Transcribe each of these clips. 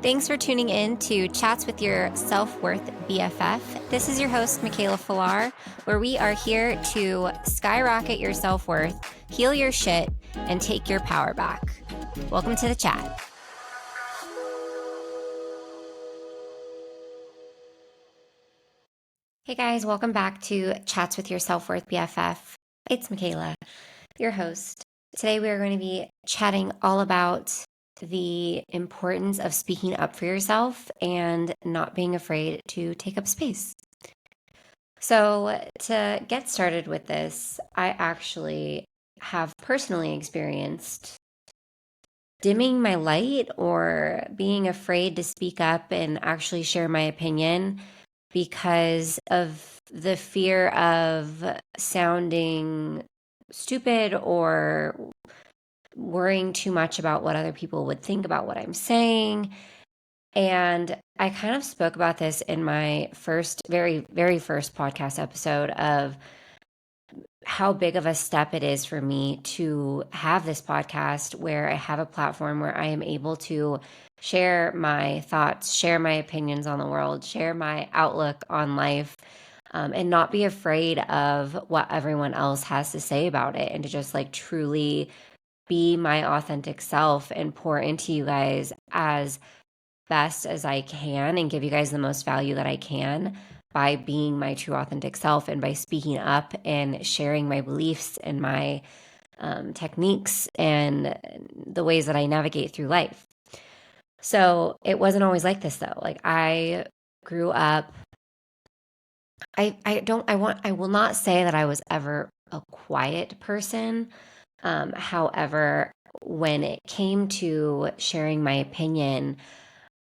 Thanks for tuning in to Chats with Your Self-Worth BFF. This is your host, Mikaela Filar, where we are here to skyrocket your self-worth, heal your shit, and take your power back. Welcome to the chat. Hey guys, welcome back to Chats with Your Self-Worth BFF. It's Mikaela, your host. Today we are going to be chatting all about the importance of speaking up for yourself and not being afraid to take up space. So, to get started with this, I actually have personally experienced dimming my light or being afraid to speak up and actually share my opinion because of the fear of sounding stupid or worrying too much about what other people would think about what I'm saying. And I kind of spoke about this in my very, very first podcast episode of how big of a step it is for me to have this podcast where I have a platform where I am able to share my thoughts, share my opinions on the world, share my outlook on life, and not be afraid of what everyone else has to say about it, and to just like truly be my authentic self and pour into you guys as best as I can and give you guys the most value that I can by being my true authentic self and by speaking up and sharing my beliefs and my techniques and the ways that I navigate through life. So it wasn't always like this though. Like I grew up, I will not say that I was ever a quiet person. However, when it came to sharing my opinion,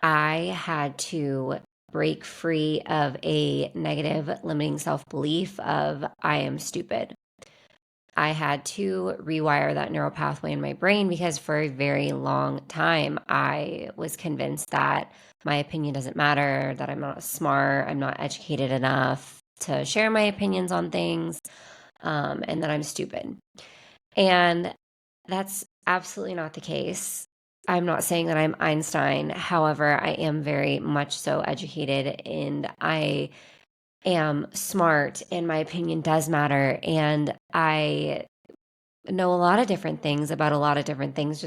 I had to break free of a negative limiting self-belief of I am stupid. I had to rewire that neural pathway in my brain because for a very long time, I was convinced that my opinion doesn't matter, that I'm not smart, I'm not educated enough to share my opinions on things, and that I'm stupid. And that's absolutely not the case. I'm not saying that I'm Einstein. However, I am very much so educated and I am smart and my opinion does matter. And I know a lot of different things about a lot of different things,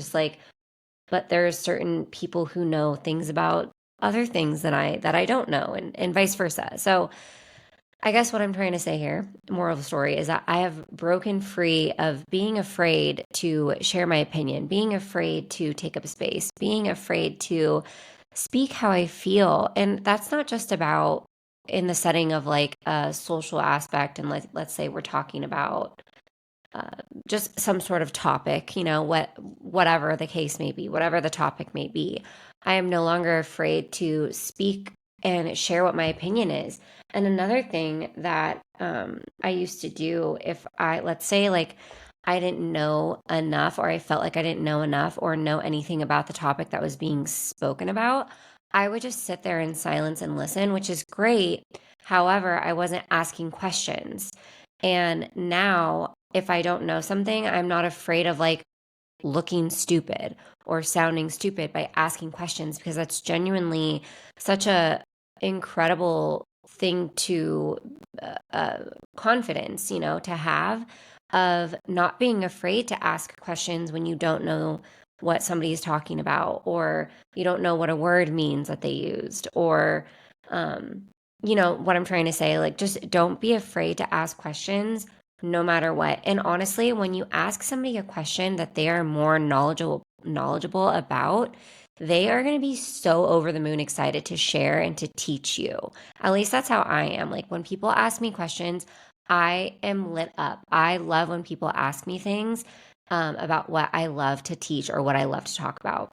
but there are certain people who know things about other things that I don't know and vice versa. So I guess what I'm trying to say here, moral of the story, is that I have broken free of being afraid to share my opinion, being afraid to take up space, being afraid to speak how I feel. And that's not just about in the setting of like a social aspect. And let's say we're talking about just some sort of topic, whatever the case may be, whatever the topic may be. I am no longer afraid to speak and share what my opinion is. And another thing that I used to do if let's say like I didn't know enough or I felt like I didn't know enough or know anything about the topic that was being spoken about, I would just sit there in silence and listen, which is great. However, I wasn't asking questions. And now, if I don't know something, I'm not afraid of like looking stupid or sounding stupid by asking questions because that's genuinely such a incredible thing to confidence, to have of not being afraid to ask questions when you don't know what somebody is talking about or you don't know what a word means that they used or what I'm trying to say, like just don't be afraid to ask questions no matter what. And honestly, when you ask somebody a question that they are more knowledgeable about, they are going to be so over the moon excited to share and to teach you. At least that's how I am. Like when people ask me questions, I am lit up. I love when people ask me things about what I love to teach or what I love to talk about.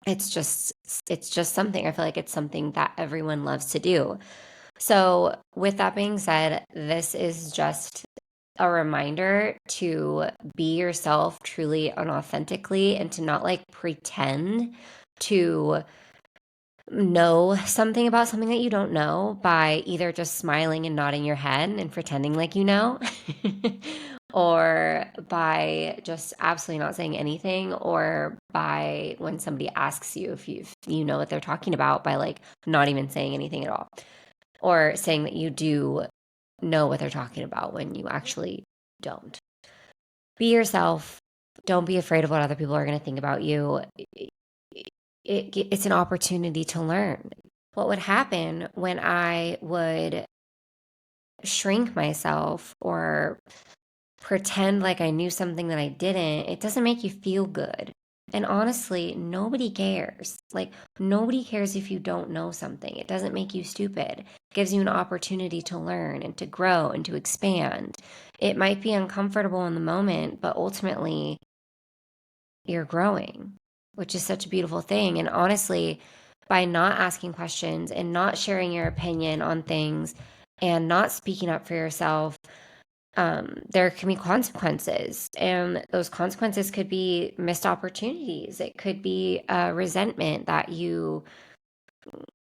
It's just something. I feel like it's something that everyone loves to do. So, with that being said, this is just a reminder to be yourself truly and authentically and to not like pretend to know something about something that you don't know by either just smiling and nodding your head and pretending like you know or by just absolutely not saying anything, or by when somebody asks you if you know what they're talking about, by like not even saying anything at all, or saying that you do know what they're talking about when you actually don't. Be yourself. Don't be afraid of what other people are going to think about you. It's an opportunity to learn. What would happen when I would shrink myself or pretend like I knew something that I didn't? It doesn't make you feel good. And honestly, nobody cares. Like, nobody cares if you don't know something. It doesn't make you stupid. It gives you an opportunity to learn and to grow and to expand. It might be uncomfortable in the moment, but ultimately, you're growing, which is such a beautiful thing. And honestly, by not asking questions and not sharing your opinion on things and not speaking up for yourself, there can be consequences. And those consequences could be missed opportunities. It could be resentment that you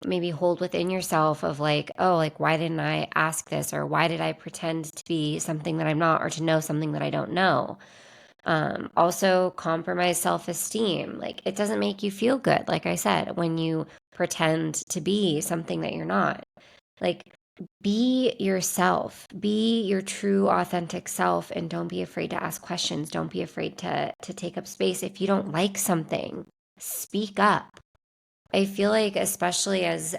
maybe hold within yourself of like, oh, like, why didn't I ask this? Or why did I pretend to be something that I'm not, or to know something that I don't know? Also, compromise self-esteem. Like, it doesn't make you feel good, like I said, when you pretend to be something that you're not. Like, be yourself, be your true authentic self, and don't be afraid to ask questions. Don't be afraid to take up space. If you don't like something, speak up. I feel like, especially as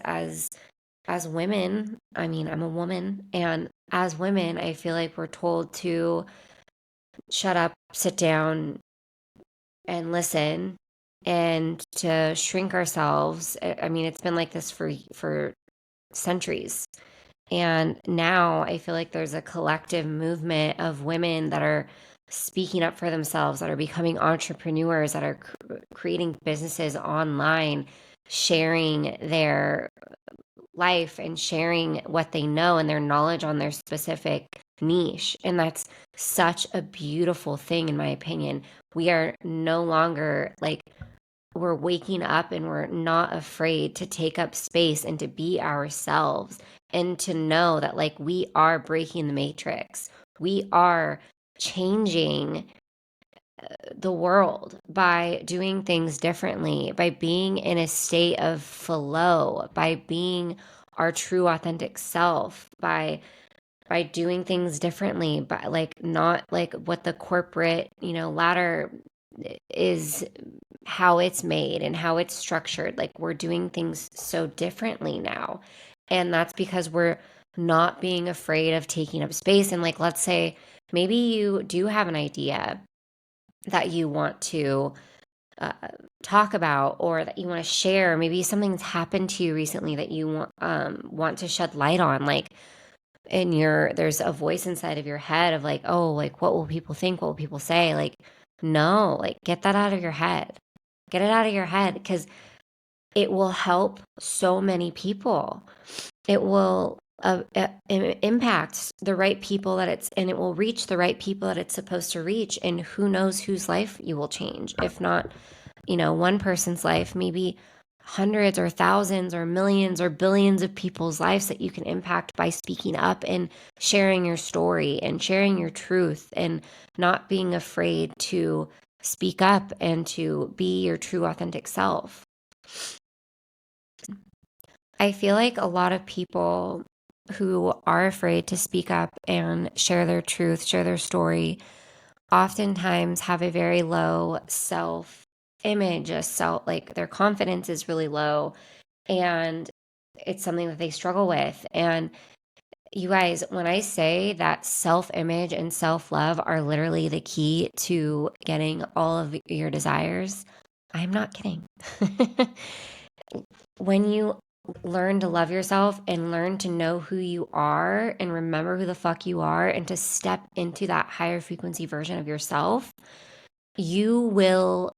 women, I mean, I'm a woman, and as women, I feel like we're told to shut up, sit down, and listen, and to shrink ourselves. I mean, it's been like this for centuries. And now I feel like there's a collective movement of women that are speaking up for themselves, that are becoming entrepreneurs, that are creating businesses online, sharing their life and sharing what they know and their knowledge on their specific niche. And that's such a beautiful thing, in my opinion. We are no longer like, we're waking up and we're not afraid to take up space and to be ourselves, and to know that like we are breaking the matrix. We are changing the world by doing things differently, by being in a state of flow, by being our true authentic self, by doing things differently, by like not like what the corporate, ladder is, how it's made and how it's structured. Like, we're doing things so differently now. And that's because we're not being afraid of taking up space. And like, let's say maybe you do have an idea that you want to uh, talk about, or that you want to share. Maybe something's happened to you recently that you want to shed light on. Like, in there's a voice inside of your head of like, oh, like, what will people think? What will people say? Like, no, like, get that out of your head. Get it out of your head, because it will help so many people. It will impact the right people and it will reach the right people that it's supposed to reach. And who knows whose life you will change? If not, one person's life, maybe hundreds or thousands or millions or billions of people's lives that you can impact by speaking up and sharing your story and sharing your truth, and not being afraid to speak up and to be your true authentic self. I feel like a lot of people who are afraid to speak up and share their truth, share their story, oftentimes have a very low self image, like their confidence is really low, and it's something that they struggle with. And you guys, when I say that self image and self love are literally the key to getting all of your desires, I'm not kidding. When you learn to love yourself and learn to know who you are and remember who the fuck you are, and to step into that higher frequency version of yourself, you will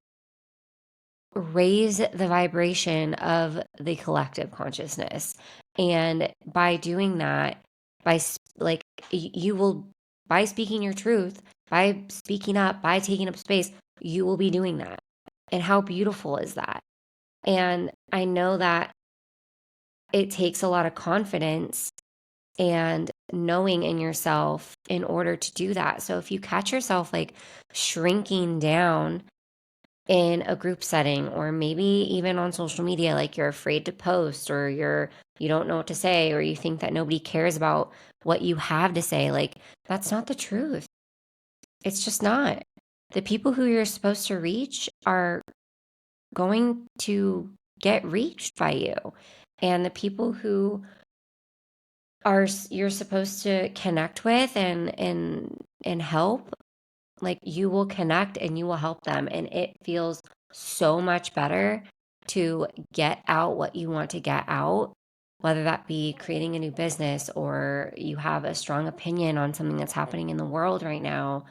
raise the vibration of the collective consciousness. And by doing that, by like, you will, by speaking your truth, by speaking up, by taking up space, you will be doing that. And how beautiful is that? And I know that it takes a lot of confidence and knowing in yourself in order to do that. So if you catch yourself like shrinking down in a group setting, or maybe even on social media, like you're afraid to post, or you don't know what to say, or you think that nobody cares about what you have to say, like that's not the truth. It's just not. The people who you're supposed to reach are going to get reached by you. And the people who are you're supposed to connect with and help, like you will connect and you will help them, and it feels so much better to get out what you want to get out, whether that be creating a new business or you have a strong opinion on something that's happening in the world right now,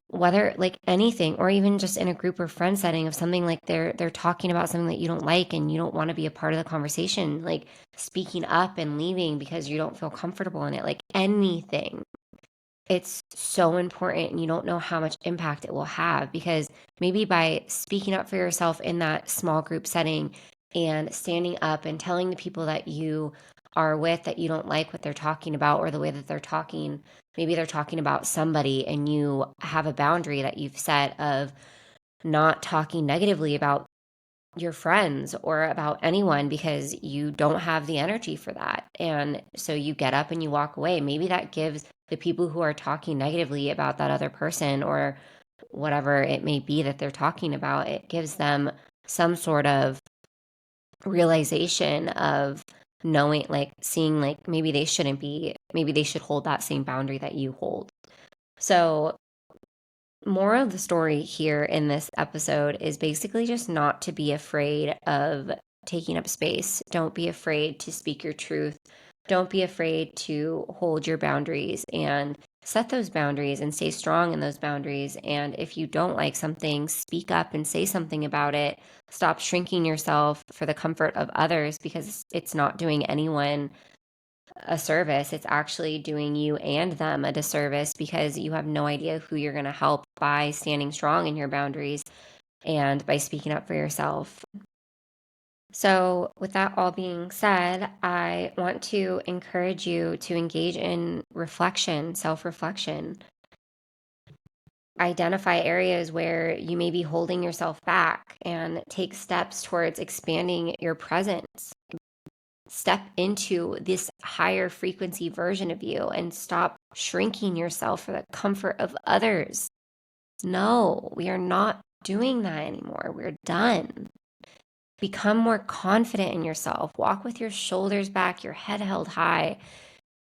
whether like anything, or even just in a group or friend setting of something like they're talking about something that you don't like and you don't want to be a part of the conversation, like speaking up and leaving because you don't feel comfortable in it, like anything. It's so important, and you don't know how much impact it will have, because maybe by speaking up for yourself in that small group setting and standing up and telling the people that you are with that you don't like what they're talking about or the way that they're talking, maybe they're talking about somebody and you have a boundary that you've set of not talking negatively about your friends or about anyone because you don't have the energy for that. And so you get up and you walk away. Maybe that gives the people who are talking negatively about that other person or whatever it may be that they're talking about, it gives them some sort of realization of knowing, like seeing, like maybe they shouldn't be, maybe they should hold that same boundary that you hold. So moral of the story here in this episode is basically just not to be afraid of taking up space. Don't be afraid to speak your truth. Don't be afraid to hold your boundaries and set those boundaries and stay strong in those boundaries. And if you don't like something, speak up and say something about it. Stop shrinking yourself for the comfort of others, because it's not doing anyone a service. It's actually doing you and them a disservice, because you have no idea who you're going to help by standing strong in your boundaries and by speaking up for yourself. So, with that all being said, I want to encourage you to engage in reflection, self reflection. Identify areas where you may be holding yourself back and take steps towards expanding your presence. Step into this higher frequency version of you and stop shrinking yourself for the comfort of others. No, we are not doing that anymore. We're done. Become more confident in yourself. Walk with your shoulders back, your head held high.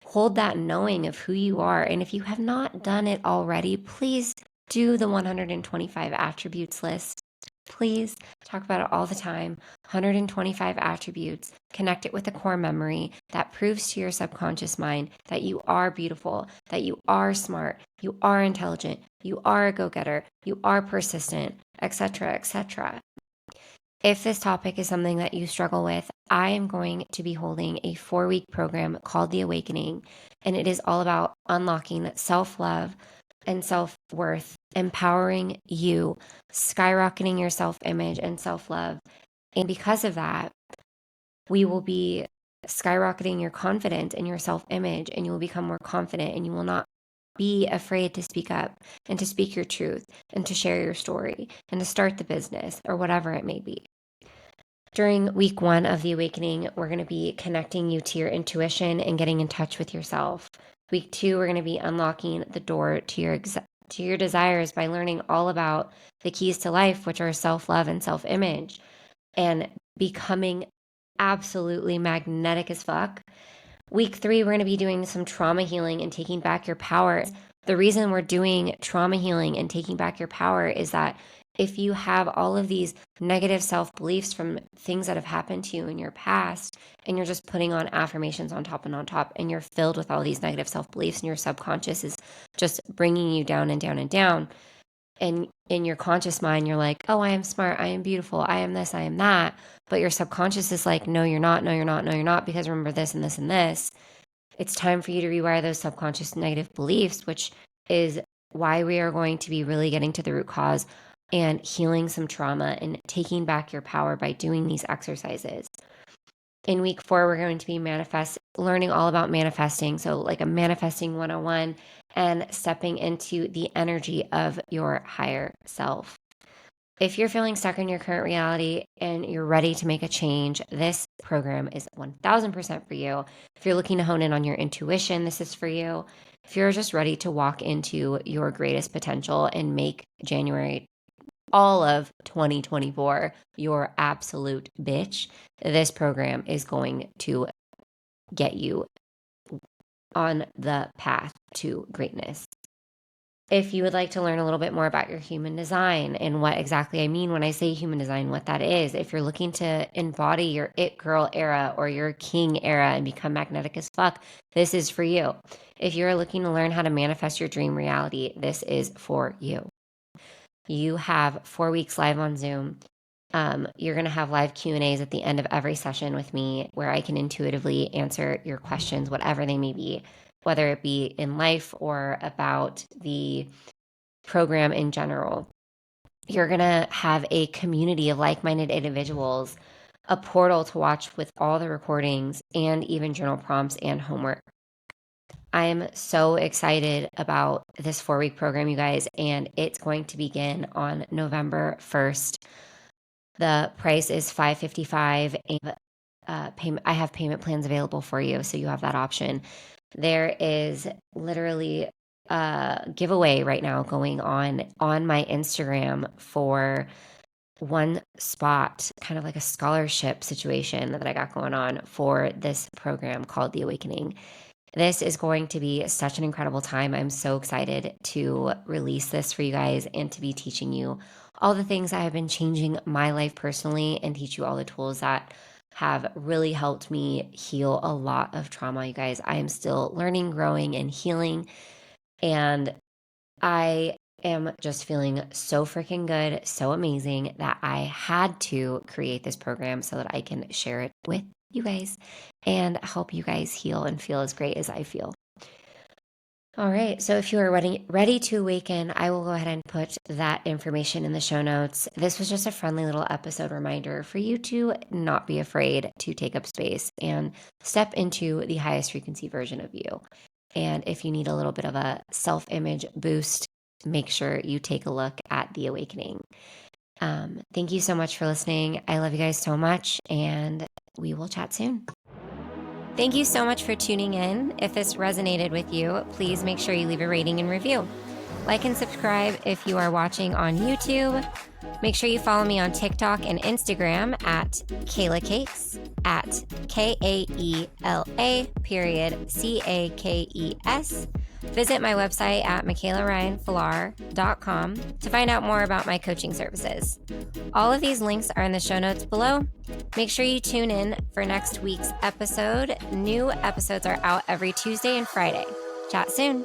Hold that knowing of who you are. And if you have not done it already, please do the 125 attributes list. Please talk about it all the time. 125 attributes. Connect it with a core memory that proves to your subconscious mind that you are beautiful, that you are smart, you are intelligent, you are a go-getter, you are persistent, etc., etc. If this topic is something that you struggle with, I am going to be holding a 4-week program called The Awakening, and it is all about unlocking self-love and self-worth, empowering you, skyrocketing your self-image and self-love. And because of that, we will be skyrocketing your confidence and your self-image, and you will become more confident, and you will not be afraid to speak up and to speak your truth and to share your story and to start the business or whatever it may be. During week 1 of The Awakening, we're going to be connecting you to your intuition and getting in touch with yourself. Week 2, we're going to be unlocking the door to your desires by learning all about the keys to life, which are self-love and self-image, and becoming absolutely magnetic as fuck. Week 3, we're going to be doing some trauma healing and taking back your power. The reason we're doing trauma healing and taking back your power is that if you have all of these negative self-beliefs from things that have happened to you in your past, and you're just putting on affirmations on top and on top, and you're filled with all these negative self-beliefs, and your subconscious is just bringing you down and down and down, and in your conscious mind, you're like, oh, I am smart, I am beautiful, I am this, I am that. But your subconscious is like, no, you're not, no, you're not, no, you're not, because remember this and this and this. It's time for you to rewire those subconscious negative beliefs, which is why we are going to be really getting to the root cause and healing some trauma and taking back your power by doing these exercises. In week 4, we're going to be learning all about manifesting. So like a manifesting 101 and stepping into the energy of your higher self. If you're feeling stuck in your current reality and you're ready to make a change, this program is 1000% for you. If you're looking to hone in on your intuition, this is for you. If you're just ready to walk into your greatest potential and make January, all of 2024, your absolute bitch, this program is going to get you on the path to greatness. If you would like to learn a little bit more about your human design and what exactly I mean when I say human design, what that is, if you're looking to embody your it girl era or your king era and become magnetic as fuck, this is for you. If you're looking to learn how to manifest your dream reality, this is for you. You have 4 weeks live on Zoom. You're going to have live Q&As at the end of every session with me where I can intuitively answer your questions, whatever they may be, whether it be in life or about the program in general. You're going to have a community of like-minded individuals, a portal to watch with all the recordings and even journal prompts and homework. I'm so excited about this 4-week program, you guys, and it's going to begin on November 1st. The price is $555, and I have payment plans available for you, so you have that option. There is literally a giveaway right now going on my Instagram for one spot, kind of like a scholarship situation that I got going on for this program called The Awakening. This is going to be such an incredible time. I'm so excited to release this for you guys and to be teaching you all the things that have been changing my life personally and teach you all the tools that have really helped me heal a lot of trauma, you guys. I am still learning, growing, and healing. And I am just feeling so freaking good, so amazing that I had to create this program so that I can share it with you guys and help you guys heal and feel as great as I feel. All right, so if you are ready to awaken, I will go ahead and put that information in the show notes. This was just a friendly little episode reminder for you to not be afraid to take up space and step into the highest frequency version of you. And if you need a little bit of a self-image boost, make sure you take a look at The Awakening. Thank you so much for listening. I love you guys so much, and we will chat soon. Thank you so much for tuning in. If this resonated with you, please make sure you leave a rating and review. Like and subscribe if you are watching on YouTube. Make sure you follow me on TikTok and Instagram at Kayla Cakes, at KAELA.CAKES. Visit my website at MikaelaRyanFilar.com to find out more about my coaching services. All of these links are in the show notes below. Make sure you tune in for next week's episode. New episodes are out every Tuesday and Friday. Chat soon.